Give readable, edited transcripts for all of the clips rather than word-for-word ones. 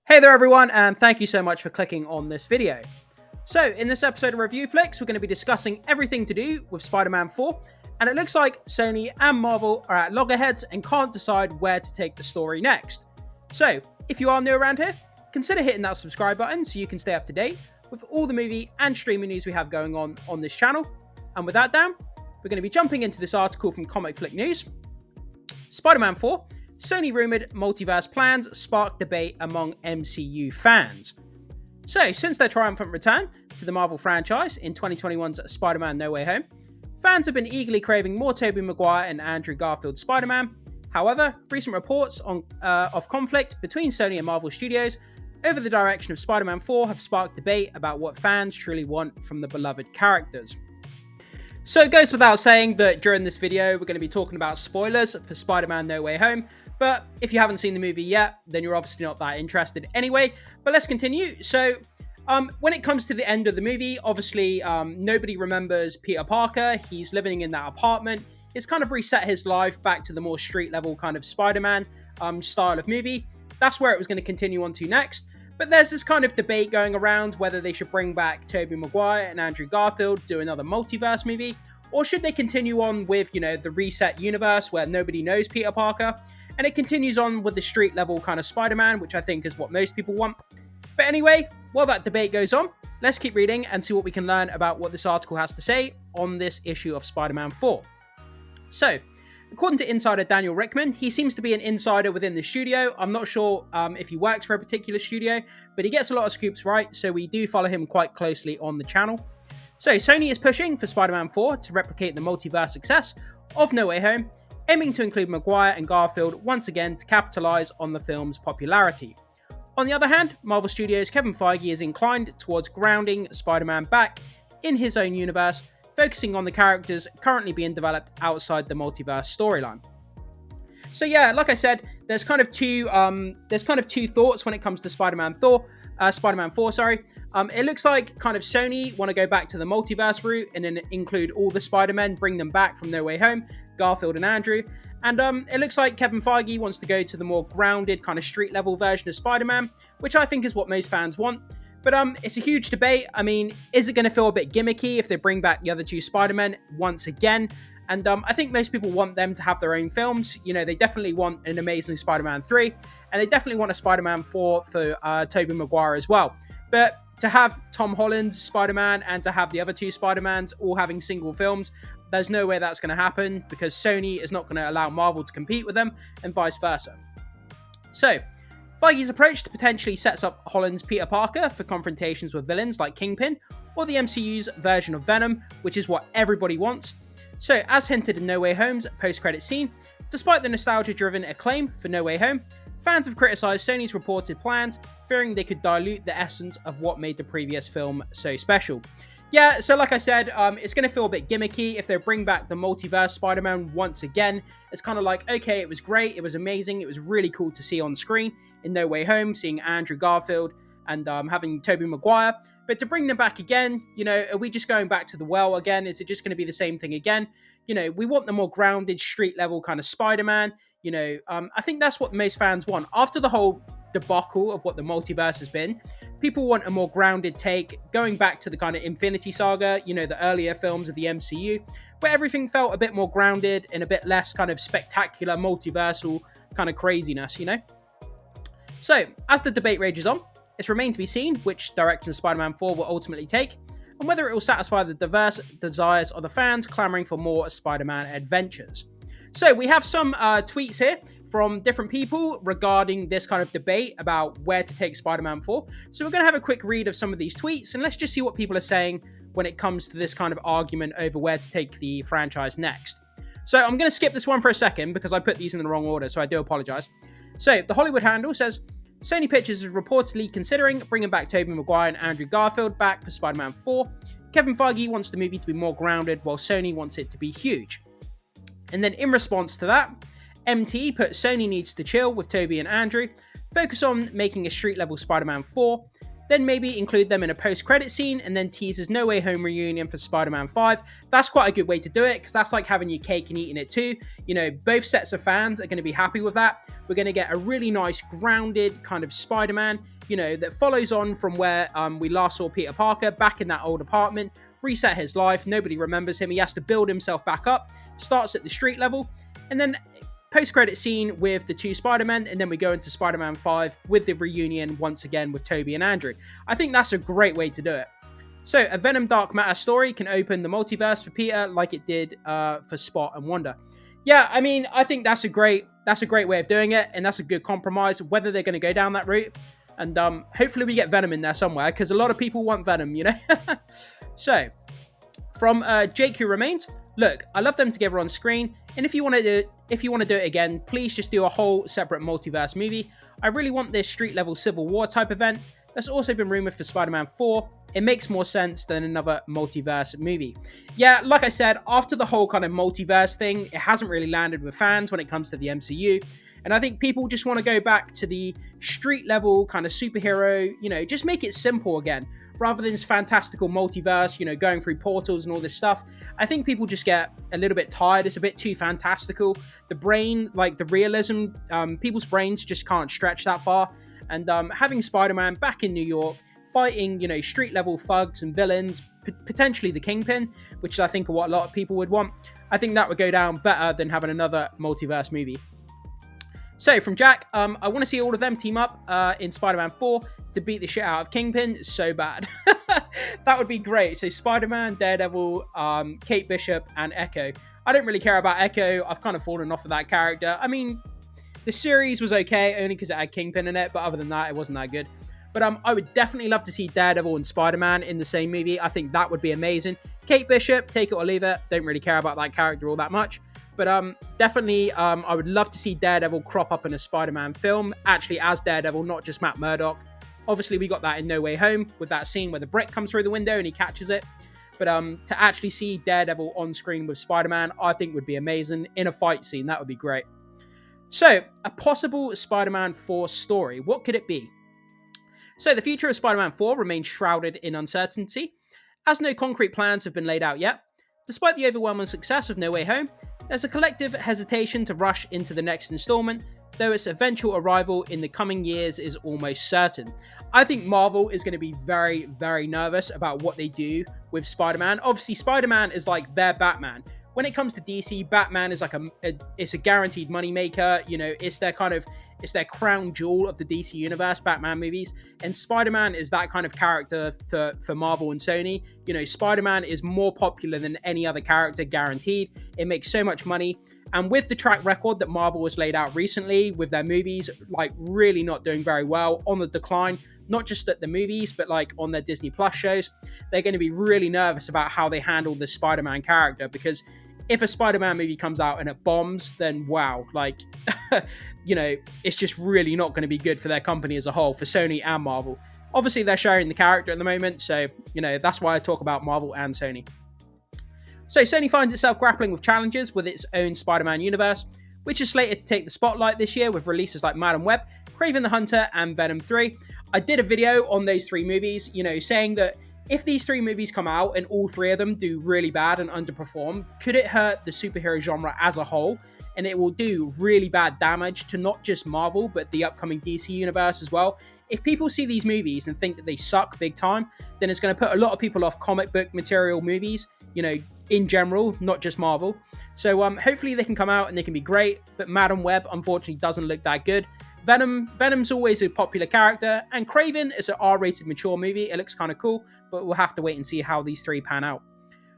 Hey there everyone, and thank you so much for clicking on this video. So, in this episode of Review Flicks, we're going to be discussing everything to do with Spider-Man 4, and it looks like Sony and Marvel are at loggerheads and can't decide where to take the story next. So, if you are new around here, consider hitting that subscribe button so you can stay up to date with all the movie and streaming news we have going on this channel. And with that down, we're going to be jumping into this article from Comic Flick News. Spider-Man 4, Sony rumoured multiverse plans spark debate among MCU fans. So, since their triumphant return to the Marvel franchise in 2021's Spider-Man No Way Home, fans have been eagerly craving more Tobey Maguire and Andrew Garfield Spider-Man. However, recent reports of conflict between Sony and Marvel Studios over the direction of Spider-Man 4 have sparked debate about what fans truly want from the beloved characters. So it goes without saying that during this video we're going to be talking about spoilers for Spider-Man No Way Home, but if you haven't seen the movie yet, then you're obviously not that interested anyway. But let's continue. So when it comes to the end of the movie, obviously nobody remembers Peter Parker. He's living in that apartment. It's kind of reset his life back to the more street level kind of Spider-Man style of movie. That's where it was going to continue on to next. But there's this kind of debate going around whether they should bring back Tobey Maguire and Andrew Garfield, do another multiverse movie, or should they continue on with, the reset universe where nobody knows Peter Parker, and it continues on with the street level kind of Spider-Man, which I think is what most people want. But anyway, while that debate goes on, let's keep reading and see what we can learn about what this article has to say on this issue of Spider-Man 4. So, according to insider Daniel Rickman, he seems to be an insider within the studio. I'm not sure if he works for a particular studio, but he gets a lot of scoops right, so we do follow him quite closely on the channel. So Sony is pushing for Spider-Man 4 to replicate the multiverse success of No Way Home, aiming to include Maguire and Garfield once again to capitalize on the film's popularity. On the other hand, Marvel Studios' Kevin Feige is inclined towards grounding Spider-Man back in his own universe, focusing on the characters currently being developed outside the multiverse storyline. So yeah, like I said, there's kind of two thoughts when it comes to Spider-Man 4. It looks like kind of Sony want to go back to the multiverse route and then include all the Spider-Men, bring them back from No Way Home, Garfield and Andrew. And it looks like Kevin Feige wants to go to the more grounded kind of street level version of Spider-Man, which I think is what most fans want. But it's a huge debate. I mean, is it going to feel a bit gimmicky if they bring back the other two Spider-Men once again? And I think most people want them to have their own films. They definitely want an Amazing Spider-Man 3, and they definitely want a Spider-Man 4 for Tobey Maguire as well. But to have Tom Holland's Spider-Man and to have the other two Spider-Mans all having single films, there's no way that's going to happen because Sony is not going to allow Marvel to compete with them and vice versa. So, Feige's approach potentially sets up Holland's Peter Parker for confrontations with villains like Kingpin or the MCU's version of Venom, which is what everybody wants. So, as hinted in No Way Home's post-credit scene, despite the nostalgia-driven acclaim for No Way Home, fans have criticised Sony's reported plans, fearing they could dilute the essence of what made the previous film so special. Yeah, so like I said, it's going to feel a bit gimmicky if they bring back the multiverse Spider-Man once again. It's kind of like, okay, it was great, it was amazing, it was really cool to see on screen in No Way Home, seeing Andrew Garfield and having Tobey Maguire. But to bring them back again, are we just going back to the well again? Is it just going to be the same thing again? We want the more grounded, street-level kind of Spider-Man. I think that's what most fans want. After the whole debacle of what the multiverse has been, people want a more grounded take, going back to the kind of Infinity Saga, the earlier films of the MCU, where everything felt a bit more grounded and a bit less kind of spectacular, multiversal kind of craziness, So, as the debate rages on, it's remained to be seen which direction Spider-Man 4 will ultimately take, and whether it will satisfy the diverse desires of the fans clamoring for more Spider-Man adventures. So, we have some tweets here from different people regarding this kind of debate about where to take Spider-Man 4. So we're going to have a quick read of some of these tweets, and let's just see what people are saying when it comes to this kind of argument over where to take the franchise next. So I'm going to skip this one for a second because I put these in the wrong order, so I do apologize. So the Hollywood Handle says, Sony Pictures is reportedly considering bringing back Tobey Maguire and Andrew Garfield back for Spider-Man 4. Kevin Feige wants the movie to be more grounded, while Sony wants it to be huge. And then in response to that, MT put Sony needs to chill with Tobey and Andrew, focus on making a street-level Spider-Man 4. then maybe include them in a post-credit scene, and then tease as No Way Home reunion for Spider-Man 5. That's quite a good way to do it, because that's like having your cake and eating it too. You know, both sets of fans are going to be happy with that. We're going to get a really nice, grounded kind of Spider-Man, you know, that follows on from where we last saw Peter Parker back in that old apartment, reset his life, nobody remembers him, he has to build himself back up, starts at the street level, and then post-credit scene with the two Spider-Men, and then we go into Spider-Man 5 with the reunion once again with Tobey and Andrew. I think that's a great way to do it. So a Venom Dark Matter story can open the multiverse for Peter like it did for Spot and Wanda. Yeah, I mean, I think that's a great way of doing it, and that's a good compromise, whether they're going to go down that route. And hopefully we get Venom in there somewhere, because a lot of people want Venom, you know? So, from Jake Who Remains, look, I love them together on screen, and if you want to do it again, please just do a whole separate multiverse movie. I really want this street level Civil War type event. That's also been rumored for Spider-Man 4. It makes more sense than another multiverse movie. Yeah, like I said, after the whole kind of multiverse thing, it hasn't really landed with fans when it comes to the MCU. And I think people just want to go back to the street level kind of superhero, you know, just make it simple again, rather than this fantastical multiverse, you know, going through portals and all this stuff. I think people just get a little bit tired. It's a bit too fantastical. The brain, like the realism, people's brains just can't stretch that far. And having Spider-Man back in New York, fighting, you know, street level thugs and villains, potentially the Kingpin, which I think are what a lot of people would want. I think that would go down better than having another multiverse movie. So from Jack, I want to see all of them team up in Spider-Man 4 to beat the shit out of Kingpin so bad. That would be great. So Spider-Man, Daredevil, Kate Bishop, and Echo. I don't really care about Echo. I've kind of fallen off of that character. I mean, the series was okay, only because it had Kingpin in it, but other than that, it wasn't that good. But I would definitely love to see Daredevil and Spider-Man in the same movie. I think that would be amazing. Kate Bishop, take it or leave it. Don't really care about that character all that much. But definitely, I would love to see Daredevil crop up in a Spider-Man film, actually as Daredevil, not just Matt Murdock. Obviously, we got that in No Way Home with that scene where the brick comes through the window and he catches it. But to actually see Daredevil on screen with Spider-Man, I think would be amazing. In a fight scene, that would be great. So, a possible Spider-Man 4 story. What could it be? So, the future of Spider-Man 4 remains shrouded in uncertainty, as no concrete plans have been laid out yet. Despite the overwhelming success of No Way Home, there's a collective hesitation to rush into the next installment, though its eventual arrival in the coming years is almost certain. I think Marvel is going to be very, very nervous about what they do with Spider-Man. Obviously, Spider-Man is like their Batman. When it comes to DC, Batman is like it's a guaranteed moneymaker. You know, it's their crown jewel of the DC universe, Batman movies. And Spider-Man is that kind of character for Marvel and Sony. You know, Spider-Man is more popular than any other character, guaranteed. It makes so much money. And with the track record that Marvel has laid out recently with their movies, like really not doing very well, on the decline, not just at the movies, but like on their Disney Plus shows, they're going to be really nervous about how they handle the Spider-Man character, because if a Spider-Man movie comes out and it bombs, then wow, like, you know, it's just really not going to be good for their company as a whole, for Sony and Marvel. Obviously, they're sharing the character at the moment, so, you know, that's why I talk about Marvel and Sony. So Sony finds itself grappling with challenges with its own Spider-Man universe, which is slated to take the spotlight this year with releases like Madam Web, Kraven the Hunter, and Venom 3. I did a video on those three movies, you know, saying that if these three movies come out and all three of them do really bad and underperform, could it hurt the superhero genre as a whole? And it will do really bad damage to not just Marvel, but the upcoming DC universe as well. If people see these movies and think that they suck big time, then it's going to put a lot of people off comic book material movies, you know, in general, not just Marvel. So hopefully they can come out and they can be great, but Madam Web unfortunately doesn't look that good. Venom's always a popular character, and Kraven is an R-rated mature movie. It looks kind of cool, but we'll have to wait and see how these three pan out.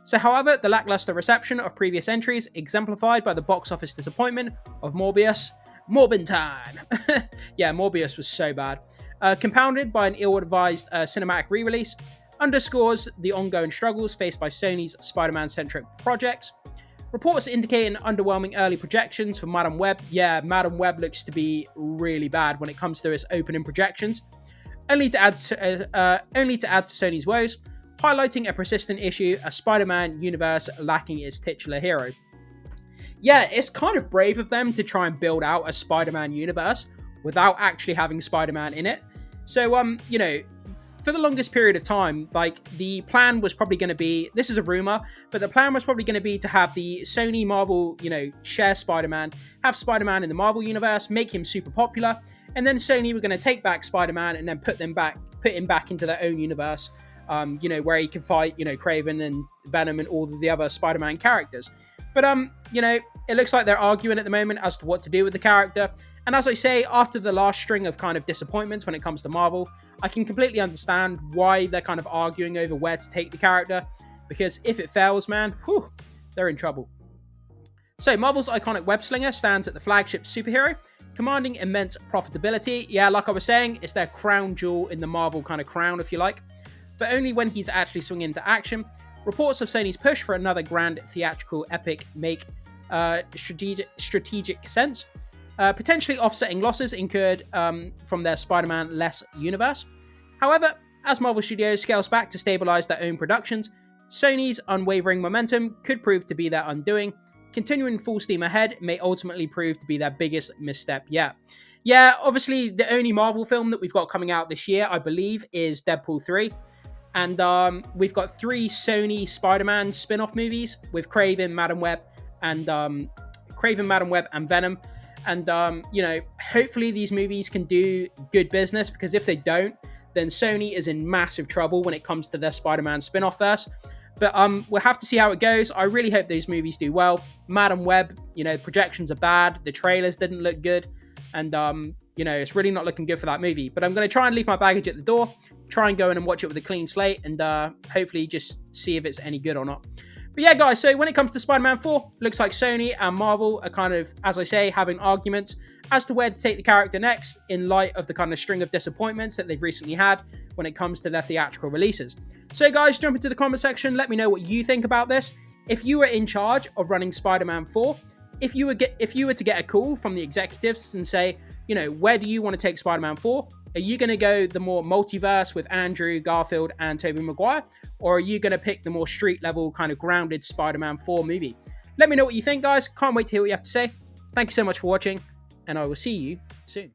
So however, the lackluster reception of previous entries, exemplified by the box office disappointment of Morbius, Morbin time! Yeah, Morbius was so bad. Compounded by an ill-advised cinematic re-release, underscores the ongoing struggles faced by Sony's Spider-Man-centric projects. Reports indicating underwhelming early projections for Madam Web. Yeah, Madam Web looks to be really bad when it comes to its opening projections. Only to add to Sony's woes, highlighting a persistent issue, a Spider-Man universe lacking its titular hero. Yeah, it's kind of brave of them to try and build out a Spider-Man universe without actually having Spider-Man in it. So, you know, for the longest period of time, like, the plan was probably going to be, this is a rumor, but the plan was probably going to be to have the Sony Marvel, share Spider-Man, have Spider-Man in the Marvel universe, make him super popular, and then Sony were going to take back Spider-Man and then put him back into their own universe, where he can fight, Kraven and Venom and all of the other Spider-Man characters. But, it looks like they're arguing at the moment as to what to do with the character. And as I say, after the last string of kind of disappointments when it comes to Marvel, I can completely understand why they're kind of arguing over where to take the character. Because if it fails, man, whew, they're in trouble. So, Marvel's iconic web-slinger stands at the flagship superhero, commanding immense profitability. Yeah, like I was saying, it's their crown jewel in the Marvel kind of crown, if you like. But only when he's actually swinging into action. Reports of Sony's push for another grand theatrical epic make strategic sense, potentially offsetting losses incurred from their Spider-Man-less universe. However, as Marvel Studios scales back to stabilize their own productions, Sony's unwavering momentum could prove to be their undoing. Continuing full steam ahead may ultimately prove to be their biggest misstep yet. Yeah, obviously, the only Marvel film that we've got coming out this year, I believe, is Deadpool 3. And we've got 3 Sony Spider-Man spin-off movies with Kraven, Madam Web, and Venom. And, hopefully these movies can do good business, because if they don't, then Sony is in massive trouble when it comes to their Spider-Man spin-off verse. But we'll have to see how it goes. I really hope those movies do well. Madam Web, projections are bad. The trailers didn't look good. And, it's really not looking good for that movie. But I'm going to try and leave my baggage at the door, try and go in and watch it with a clean slate, and hopefully just see if it's any good or not. But yeah, guys, so when it comes to Spider-Man 4, looks like Sony and Marvel are kind of, as I say, having arguments as to where to take the character next, in light of the kind of string of disappointments that they've recently had when it comes to their theatrical releases. So guys, jump into the comment section, let me know what you think about this. If you were in charge of running Spider-Man 4, if you were to get a call from the executives and say, where do you want to take Spider-Man 4? Are you going to go the more multiverse with Andrew Garfield and Tobey Maguire? Or are you going to pick the more street level kind of grounded Spider-Man 4 movie? Let me know what you think, guys. Can't wait to hear what you have to say. Thank you so much for watching, and I will see you soon.